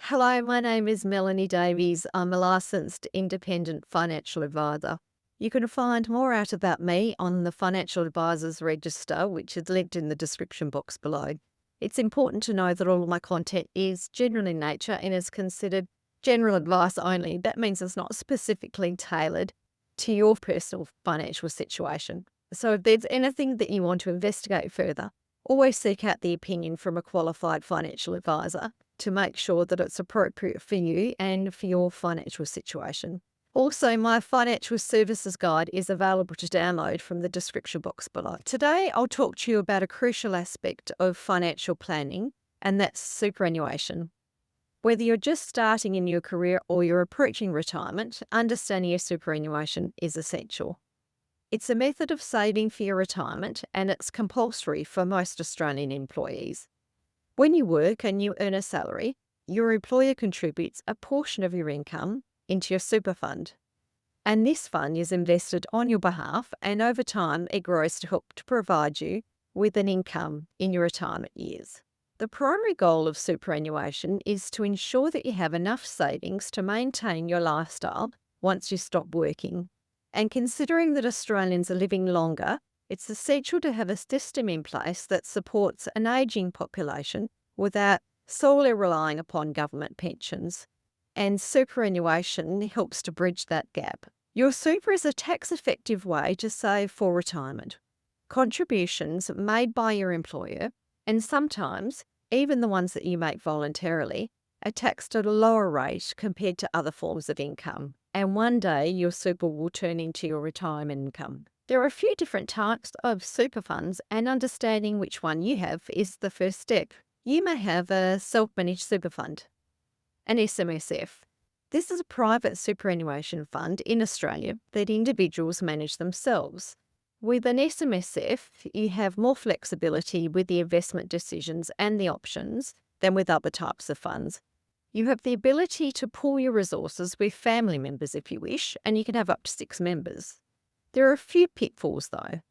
Hello, my name is Melanie Davies. I'm a licensed independent financial advisor. You can find more out about me on the Financial Advisors Register, which is linked in the description box below. It's important to know that all of my content is general in nature and is considered general advice only. That means it's not specifically tailored to your personal financial situation. So if there's anything that you want to investigate further, always seek out the opinion from a qualified financial advisor to make sure that it's appropriate for you and for your financial situation. Also, my financial services guide is available to download from the description box below. Today, I'll talk to you about a crucial aspect of financial planning, and that's superannuation. Whether you're just starting in your career or you're approaching retirement, understanding your superannuation is essential. It's a method of saving for your retirement, and it's compulsory for most Australian employees. When you work and you earn a salary, your employer contributes a portion of your income into your super fund. And this fund is invested on your behalf, and over time it grows to help to provide you with an income in your retirement years. The primary goal of superannuation is to ensure that you have enough savings to maintain your lifestyle once you stop working. And considering that Australians are living longer, it's essential to have a system in place that supports an ageing population without solely relying upon government pensions. And superannuation helps to bridge that gap. Your super is a tax-effective way to save for retirement. Contributions made by your employer, and sometimes even the ones that you make voluntarily, are taxed at a lower rate compared to other forms of income. And one day your super will turn into your retirement income. There are a few different types of super funds, and understanding which one you have is the first step. You may have a self-managed super fund, an SMSF. This is a private superannuation fund in Australia that individuals manage themselves. With an SMSF, you have more flexibility with the investment decisions and the options than with other types of funds. You have the ability to pool your resources with family members if you wish, and you can have up to 6 members. There are a few pitfalls though.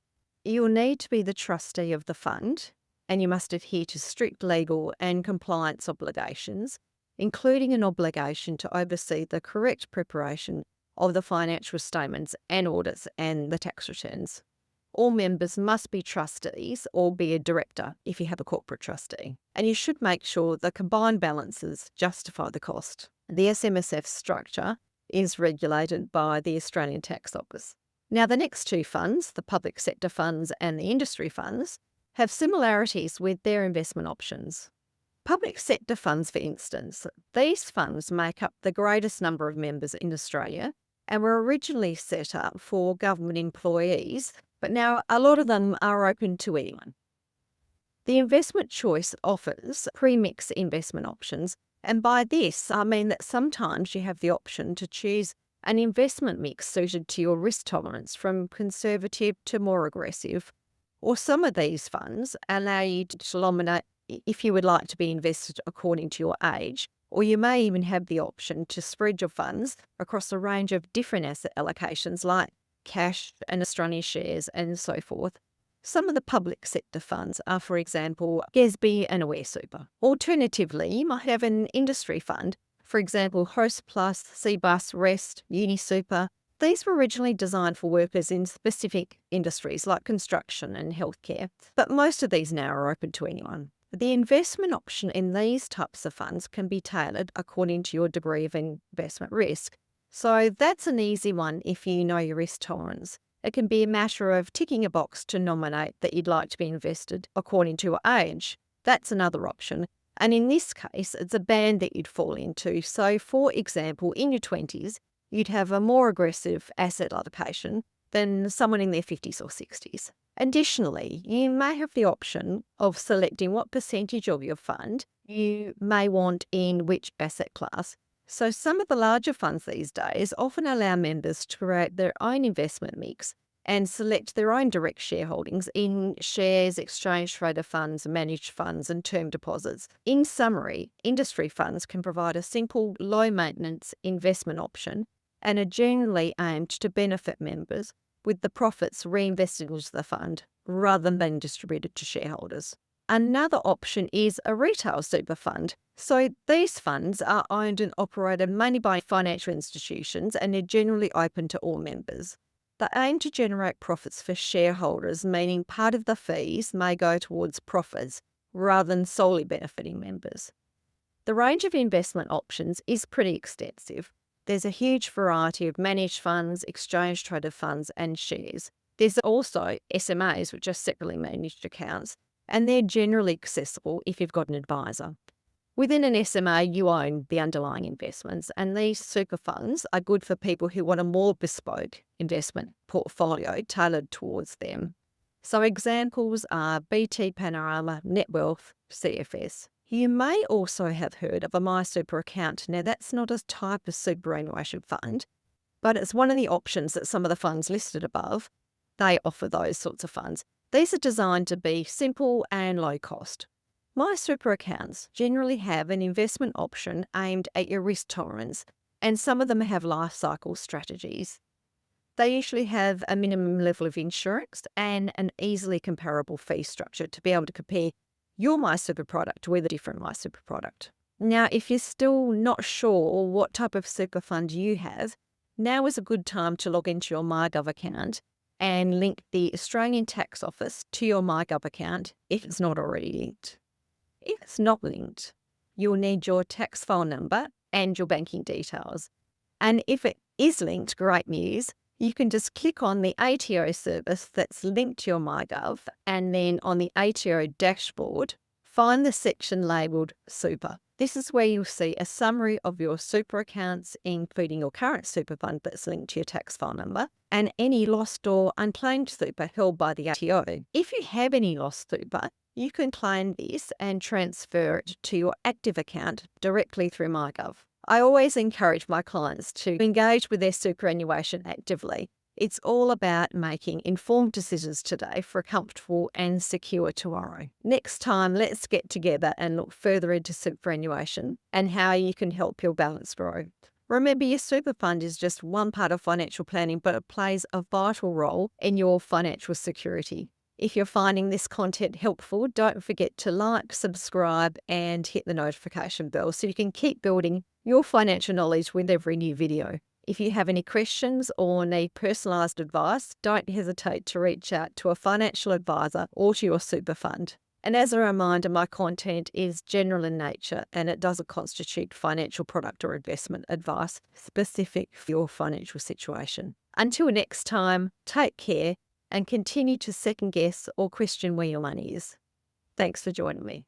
You'll need to be the trustee of the fund, and you must adhere to strict legal and compliance obligations, including an obligation to oversee the correct preparation of the financial statements and audits and the tax returns. All members must be trustees or be a director if you have a corporate trustee. And you should make sure the combined balances justify the cost. The SMSF structure is regulated by the Australian Tax Office. Now, the next two funds, the public sector funds and the industry funds, have similarities with their investment options. Public sector funds, for instance, these funds make up the greatest number of members in Australia and were originally set up for government employees, but now a lot of them are open to anyone. The investment choice offers pre-mix investment options, and by this I mean that sometimes you have the option to choose an investment mix suited to your risk tolerance from conservative to more aggressive. Or some of these funds allow you to nominate if you would like to be invested according to your age, or you may even have the option to spread your funds across a range of different asset allocations like cash and Australian shares and so forth. Some of the public sector funds are, for example, GESB and Aware Super. Alternatively, you might have an industry fund, for example, Host Plus, CBUS, Rest, UniSuper. These were originally designed for workers in specific industries like construction and healthcare, but most of these now are open to anyone. The investment option in these types of funds can be tailored according to your degree of investment risk. So that's an easy one if you know your risk tolerance. It can be a matter of ticking a box to nominate that you'd like to be invested according to your age. That's another option. And in this case, it's a band that you'd fall into. So for example, in your 20s, you'd have a more aggressive asset allocation than someone in their 50s or 60s. Additionally, you may have the option of selecting what percentage of your fund you may want in which asset class. So some of the larger funds these days often allow members to create their own investment mix and select their own direct shareholdings in shares, exchange-traded funds, managed funds and term deposits. In summary, industry funds can provide a simple, low-maintenance investment option and are generally aimed to benefit members, with the profits reinvested into the fund rather than distributed to shareholders. Another option is a retail super fund. So these funds are owned and operated mainly by financial institutions, and they're generally open to all members. They aim to generate profits for shareholders, meaning part of the fees may go towards profits rather than solely benefiting members. The range of investment options is pretty extensive. There's a huge variety of managed funds, exchange traded funds, and shares. There's also SMAs, which are separately managed accounts, and they're generally accessible if you've got an advisor. Within an SMA, you own the underlying investments, and these super funds are good for people who want a more bespoke investment portfolio tailored towards them. So examples are BT Panorama, Netwealth, CFS. You may also have heard of a MySuper account. Now, that's not a type of superannuation fund, but it's one of the options that some of the funds listed above, they offer those sorts of funds. These are designed to be simple and low cost. MySuper accounts generally have an investment option aimed at your risk tolerance, and some of them have life cycle strategies. They usually have a minimum level of insurance and an easily comparable fee structure to be able to compare your MySuper product with a different MySuper product. Now, if you're still not sure what type of super fund you have, now is a good time to log into your MyGov account and link the Australian Tax Office to your MyGov account if it's not already linked. If it's not linked, you'll need your tax file number and your banking details. And if it is linked, great news, you can just click on the ATO service that's linked to your MyGov, and then on the ATO dashboard, find the section labelled Super. This is where you'll see a summary of your super accounts, including your current super fund that's linked to your tax file number, and any lost or unclaimed super held by the ATO. If you have any lost super, you can claim this and transfer it to your active account directly through MyGov. I always encourage my clients to engage with their superannuation actively. It's all about making informed decisions today for a comfortable and secure tomorrow. Next time, let's get together and look further into superannuation and how you can help your balance grow. Remember, your super fund is just one part of financial planning, but it plays a vital role in your financial security. If you're finding this content helpful, don't forget to like, subscribe, and hit the notification bell so you can keep building your financial knowledge with every new video. If you have any questions or need personalised advice, don't hesitate to reach out to a financial advisor or to your super fund. And as a reminder, my content is general in nature and it doesn't constitute financial product or investment advice specific for your financial situation. Until next time, take care and continue to second guess or question where your money is. Thanks for joining me.